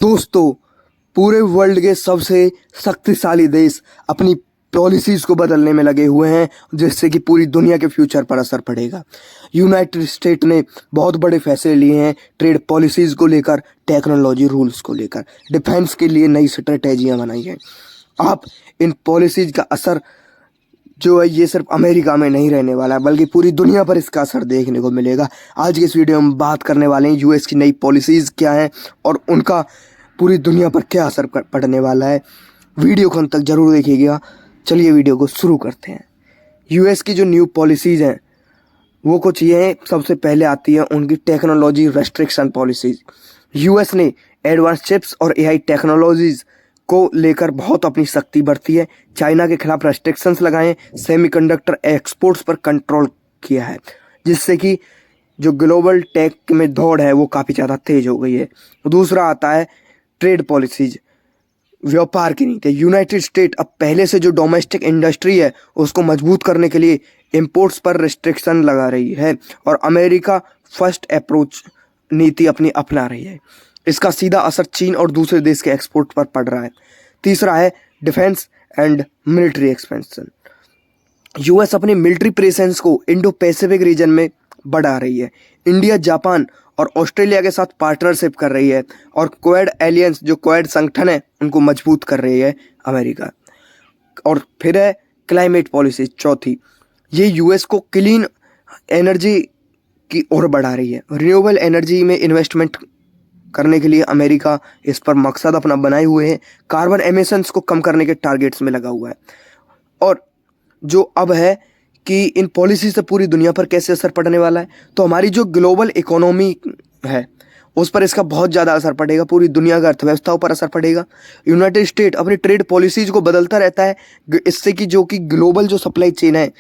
दोस्तों, पूरे वर्ल्ड के सबसे शक्तिशाली देश अपनी पॉलिसीज़ को बदलने में लगे हुए हैं, जिससे कि पूरी दुनिया के फ्यूचर पर असर पड़ेगा। यूनाइटेड स्टेट ने बहुत बड़े फैसले लिए हैं ट्रेड पॉलिसीज़ को लेकर, टेक्नोलॉजी रूल्स को लेकर, डिफेंस के लिए नई स्ट्रेटेजियाँ बनाई हैं। आप इन पॉलिसीज़ का असर जो है ये सिर्फ अमेरिका में नहीं रहने वाला है, बल्कि पूरी दुनिया पर इसका असर देखने को मिलेगा। आज के इस वीडियो में हम बात करने वाले हैं यूएस की नई पॉलिसीज़ क्या हैं और उनका पूरी दुनिया पर क्या असर पड़ने वाला है। वीडियो को अंत तक जरूर देखिएगा। चलिए वीडियो को शुरू करते हैं। यूएस की जो न्यू पॉलिसीज़ हैं वो कुछ ये हैं। सबसे पहले आती है उनकी टेक्नोलॉजी रेस्ट्रिक्शन पॉलिसीज़। यूएस ने एडवांस चिप्स और एआई टेक्नोलॉजीज़ को लेकर बहुत अपनी सख्ती बरती है। चाइना के खिलाफ रेस्ट्रिक्शंस लगाए, सेमीकंडक्टर एक्सपोर्ट्स पर कंट्रोल किया है, जिससे कि जो ग्लोबल टेक में दौड़ है वो काफ़ी ज़्यादा तेज हो गई है। दूसरा आता है ट्रेड पॉलिसीज, व्यापार की नीति। यूनाइटेड स्टेट अब पहले से जो डोमेस्टिक इंडस्ट्री है उसको मजबूत करने के लिए इंपोर्ट्स पर रिस्ट्रिक्शन लगा रही है और अमेरिका फर्स्ट अप्रोच नीति अपनी अपना रही है। इसका सीधा असर चीन और दूसरे देश के एक्सपोर्ट पर पड़ रहा है। तीसरा है defence and military expansion. US अपनी मिलिट्री प्रेजेंस को इंडो पैसिफिक रीजन में बढ़ा रही है। इंडिया, जापान और ऑस्ट्रेलिया के साथ पार्टनरशिप कर रही है और क्वाड एलियंस, जो क्वाड संगठन है, उनको मजबूत कर रही है अमेरिका। और फिर है क्लाइमेट पॉलिसी, चौथी। ये यूएस को क्लीन एनर्जी की ओर बढ़ा रही है। रिन्यूएबल एनर्जी में इन्वेस्टमेंट करने के लिए अमेरिका इस पर मकसद अपना बनाए हुए है। कार्बन एमिशंस को कम करने के टारगेट्स में लगा हुआ है। और जो अब है कि इन पॉलिसी से पूरी दुनिया पर कैसे असर पड़ने वाला है, तो हमारी जो ग्लोबल इकोनॉमी है उस पर इसका बहुत ज़्यादा असर पड़ेगा। पूरी दुनिया का अर्थव्यवस्थाओं पर असर पड़ेगा। यूनाइटेड स्टेट अपनी ट्रेड पॉलिसीज़ को बदलता रहता है, इससे कि जो कि ग्लोबल जो सप्लाई चेन है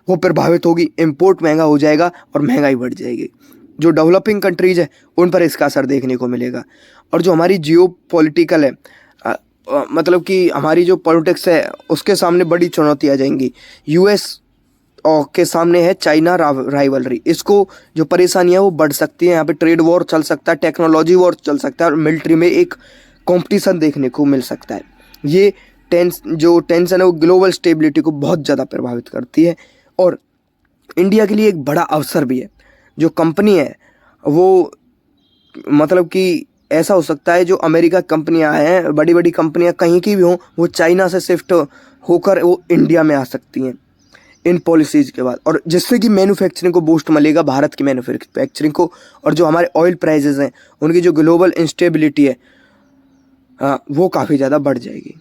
वो प्रभावित होगी। इम्पोर्ट महंगा हो जाएगा और महंगाई बढ़ जाएगी। जो डेवलपिंग कंट्रीज़ है उन पर इसका असर देखने को मिलेगा। और जो हमारी जियो पॉलिटिकल है, मतलब कि हमारी जो पॉलिटिक्स है उसके सामने बड़ी चुनौती आ जाएंगी। यूएस के सामने है चाइना राइवलरी। इसको जो परेशानियां वो बढ़ सकती हैं। यहाँ पे ट्रेड वॉर चल सकता है, टेक्नोलॉजी वॉर चल सकता है और मिलिट्री में एक कंपटीशन देखने को मिल सकता है। ये टेंशन है वो ग्लोबल स्टेबिलिटी को बहुत ज़्यादा प्रभावित करती है। और इंडिया के लिए एक बड़ा अवसर भी है। जो कंपनी है वो मतलब कि ऐसा हो सकता है जो अमेरिका कंपनियां हैं, बड़ी बड़ी कंपनियां कहीं की भी हों, वो चाइना से शिफ्ट होकर वो इंडिया में आ सकती हैं इन पॉलिसीज़ के बाद। और जिससे कि मैन्युफैक्चरिंग को बूस्ट मिलेगा, भारत की मैन्युफैक्चरिंग को। और जो हमारे ऑयल प्राइजेज़ हैं उनकी जो ग्लोबल इंस्टेबिलिटी है वो काफ़ी ज़्यादा बढ़ जाएगी।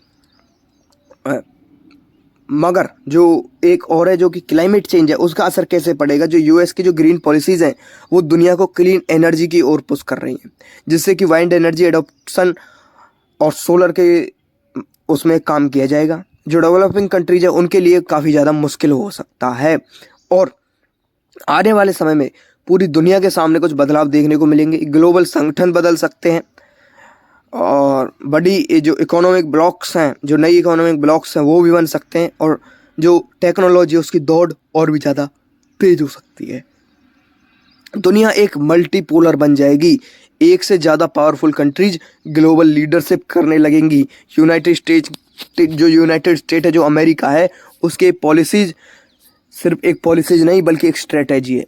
मगर जो एक और है जो कि क्लाइमेट चेंज है, उसका असर कैसे पड़ेगा। जो यूएस की जो ग्रीन पॉलिसीज़ हैं वो दुनिया को क्लीन एनर्जी की ओर पुश कर रही हैं, जिससे कि वाइंड एनर्जी एडॉप्शन और सोलर के उसमें काम किया जाएगा। जो डेवलपिंग कंट्रीज है उनके लिए काफ़ी ज़्यादा मुश्किल हो सकता है। और आने वाले समय में पूरी दुनिया के सामने कुछ बदलाव देखने को मिलेंगे। ग्लोबल संगठन बदल सकते हैं और बड़ी जो इकोनॉमिक ब्लॉक्स हैं, जो नई इकोनॉमिक ब्लॉक्स हैं वो भी बन सकते हैं। और जो टेक्नोलॉजी उसकी दौड़ और भी ज़्यादा तेज हो सकती है। दुनिया एक मल्टीपोलर बन जाएगी। एक से ज़्यादा पावरफुल कंट्रीज ग्लोबल लीडरशिप करने लगेंगी। यूनाइटेड स्टेट है, जो अमेरिका है, उसके पॉलिसीज़ सिर्फ एक पॉलिसीज नहीं बल्कि एक स्ट्रेटजी है,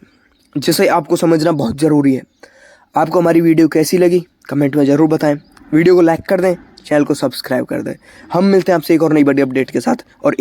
जिसे आपको समझना बहुत ज़रूरी है। आपको हमारी वीडियो कैसी लगी कमेंट में ज़रूर बताएं। वीडियो को लाइक कर दें, चैनल को सब्सक्राइब कर दें। हम मिलते हैं आपसे एक और नई बड़ी अपडेट के साथ और